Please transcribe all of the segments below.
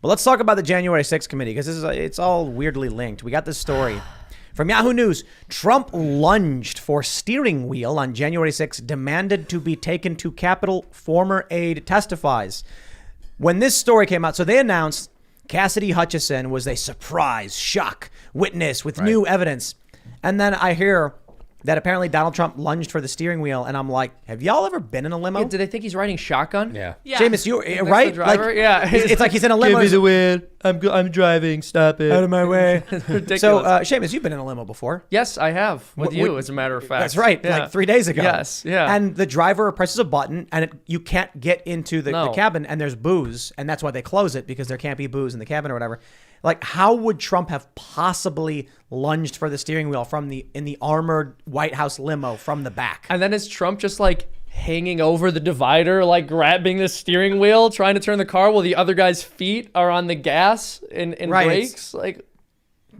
But let's talk about the January 6th committee because it's all weirdly linked. We got this story from Yahoo News. Trump lunged for steering wheel on January 6th, demanded to be taken to Capitol. Former aide testifies. When this story came out, so they announced Cassidy Hutchison was a surprise shock witness with new evidence. And then I hear that apparently Donald Trump lunged for the steering wheel, and I'm like, have y'all ever been in a limo? Yeah, do they think he's riding shotgun? Yeah. Seamus, you right? Driver? Like, yeah. It's like he's in a limo. Give me the wheel. I'm driving. Stop it. Out of my way. Ridiculous. So, Seamus, you've been in a limo before. Yes, I have. With you, as a matter of fact. That's right. Yeah. Like 3 days ago. Yes. Yeah. And the driver presses a button, and you can't get into the cabin, and there's booze, and that's why they close it, because there can't be booze in the cabin or whatever. Like, how would Trump have possibly lunged for the steering wheel in the armored White House limo from the back? And then is Trump just like hanging over the divider, like grabbing the steering wheel, trying to turn the car while the other guy's feet are on the gas and brakes? Like,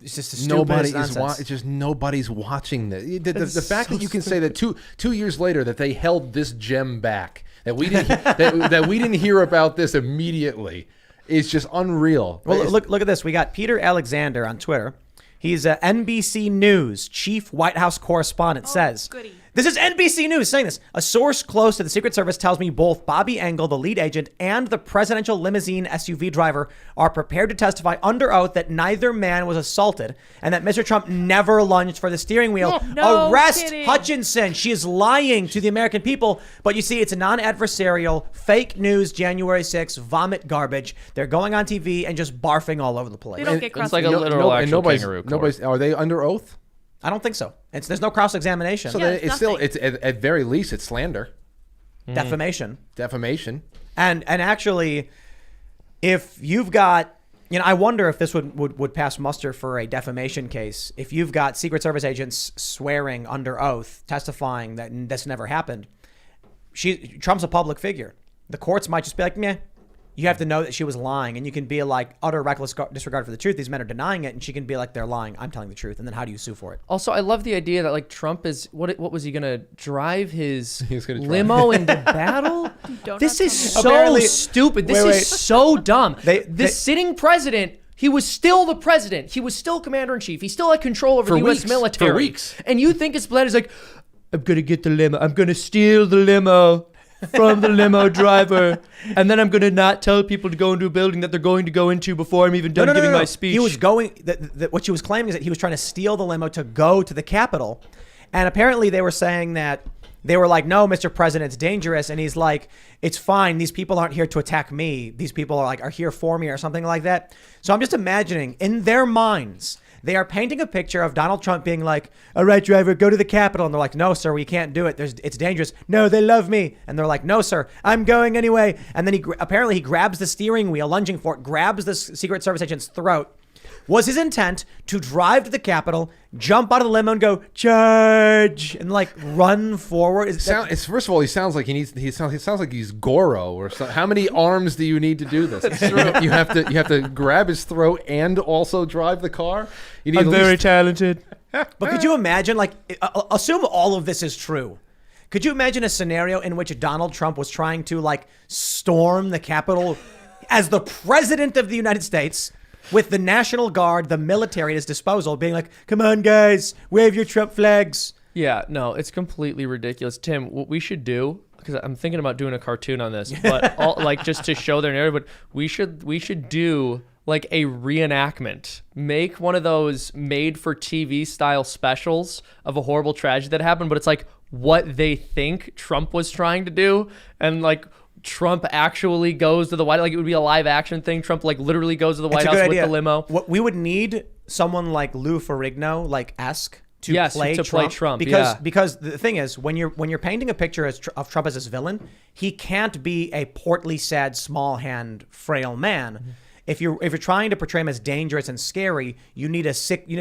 it's just a stupid nonsense. It's just nobody's watching this. The fact that you can say that two years later that they held this gem back, that we didn't that we didn't hear about this immediately. It's just unreal. Well, look at this. We got Peter Alexander on Twitter. He's a NBC News chief White House correspondent. Says, goody. This is NBC News saying this. A source close to the Secret Service tells me both Bobby Engel, the lead agent, and the presidential limousine SUV driver are prepared to testify under oath that neither man was assaulted and that Mr. Trump never lunged for the steering wheel. No Arrest kidding. Hutchinson. She is lying to the American people. But you see, it's a non-adversarial, fake news, January 6th, vomit garbage. They're going on TV and just barfing all over the place. They don't get it's like a literal actual kangaroo court. Are they under oath? I don't think so. There's no cross-examination. So Yeah, it's still, it's at very least, it's slander, defamation. And actually, if you've got, I wonder if this would pass muster for a defamation case. If you've got Secret Service agents swearing under oath, testifying that this never happened, Trump's a public figure. The courts might just be like, meh. You have to know that she was lying, and you can be like utter reckless disregard for the truth. These men are denying it, and she can be like, they're lying. I'm telling the truth. And then how do you sue for it? Also, I love the idea that like Trump is what was he gonna drive his limo into battle? This is so stupid. This is so dumb. The sitting president. He was still the president. He was still commander in chief. He still had control over the U.S. military. For weeks. And you think his plan is like, I'm gonna get the limo. I'm gonna steal the limo from the limo driver, and then I'm going to not tell people to go into a building that they're going to go into before I'm even done giving my speech. He was going, what she was claiming is that he was trying to steal the limo to go to the Capitol. And apparently they were saying that they were like, no, Mr. President, it's dangerous. And he's like, it's fine. These people aren't here to attack me. These people are here for me or something like that. So I'm just imagining in their minds, they are painting a picture of Donald Trump being like, all right, driver, go to the Capitol. And they're like, no, sir, we can't do it. It's dangerous. No, they love me. And they're like, no, sir, I'm going anyway. And then apparently he grabs the steering wheel, lunging for it, grabs the Secret Service agent's throat. Was his intent to drive to the Capitol, jump out of the limo and go, charge, and like run forward? First of all, he sounds like he sounds like he's Goro or something. How many arms do you need to do this? you have to grab his throat and also drive the car. I'm very talented. But could you imagine, like, assume all of this is true. Could you imagine a scenario in which Donald Trump was trying to like storm the Capitol as the president of the United States, with the National Guard, the military at his disposal, being like, come on, guys, wave your Trump flags. Yeah, no, it's completely ridiculous. Tim, what we should do, because I'm thinking about doing a cartoon on this, but like just to show their narrative, but we should do like a reenactment. Make one of those made for TV style specials of a horrible tragedy that happened, but it's like what they think Trump was trying to do, and like Trump actually goes to the White House. Like it would be a live action thing. Trump like literally goes to the White House with the limo. What we would need someone like Lou Ferrigno, like esque, to play Trump. Because the thing is, when you're painting a picture of Trump as this villain, he can't be a portly, sad, small hand, frail man. Mm-hmm. If you're trying to portray him as dangerous and scary, you need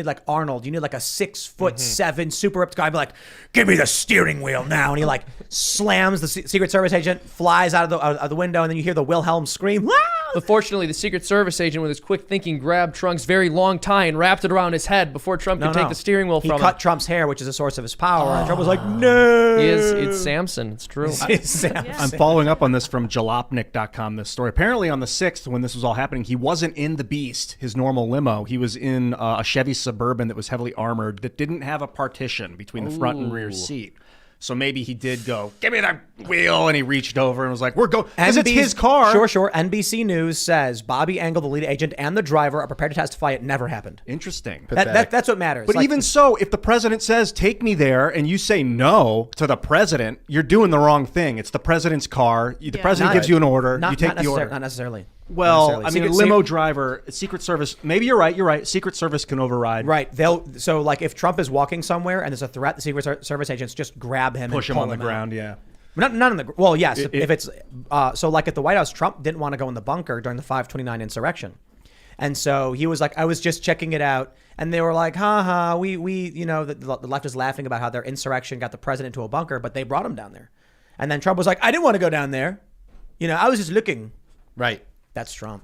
like Arnold. You need like a 6'7" super ripped guy, be like, "Give me the steering wheel now!" And he like slams the Secret Service agent, flies out of the window, and then you hear the Wilhelm scream, "Wow!" But fortunately, the Secret Service agent with his quick thinking grabbed Trump's very long tie and wrapped it around his head before Trump could take the steering wheel he from cut him. Trump's hair, which is a source of his power. And Trump was like, no. It's Samson. It's true. I'm following up on this from jalopnik.com, this story. Apparently on the 6th, when this was all happening, he wasn't in the Beast, his normal limo. He was in a Chevy Suburban that was heavily armored that didn't have a partition between the front and rear seat. So maybe he did go, give me that wheel, and he reached over and was like, we're going, because it's his car. Sure. NBC News says Bobby Engel, the lead agent, and the driver are prepared to testify it never happened. Interesting. That's what matters. But even so, if the president says, take me there, and you say no to the president, you're doing the wrong thing. It's the president's car. The president gives you an order. You take the order. Not necessarily. Well, I mean, a limo driver, Secret Service, maybe you're right. Secret Service can override. Right. So like if Trump is walking somewhere and there's a threat, the Secret Service agents just grab him push and him on the out. ground, yeah. Not on the, well, yes. If it's, so like at the White House, Trump didn't want to go in the bunker during the 5/29 insurrection. And so he was like, I was just checking it out. And they were like, we the left is laughing about how their insurrection got the president to a bunker, but they brought him down there. And then Trump was like, I didn't want to go down there. I was just looking. Right. That's Trump.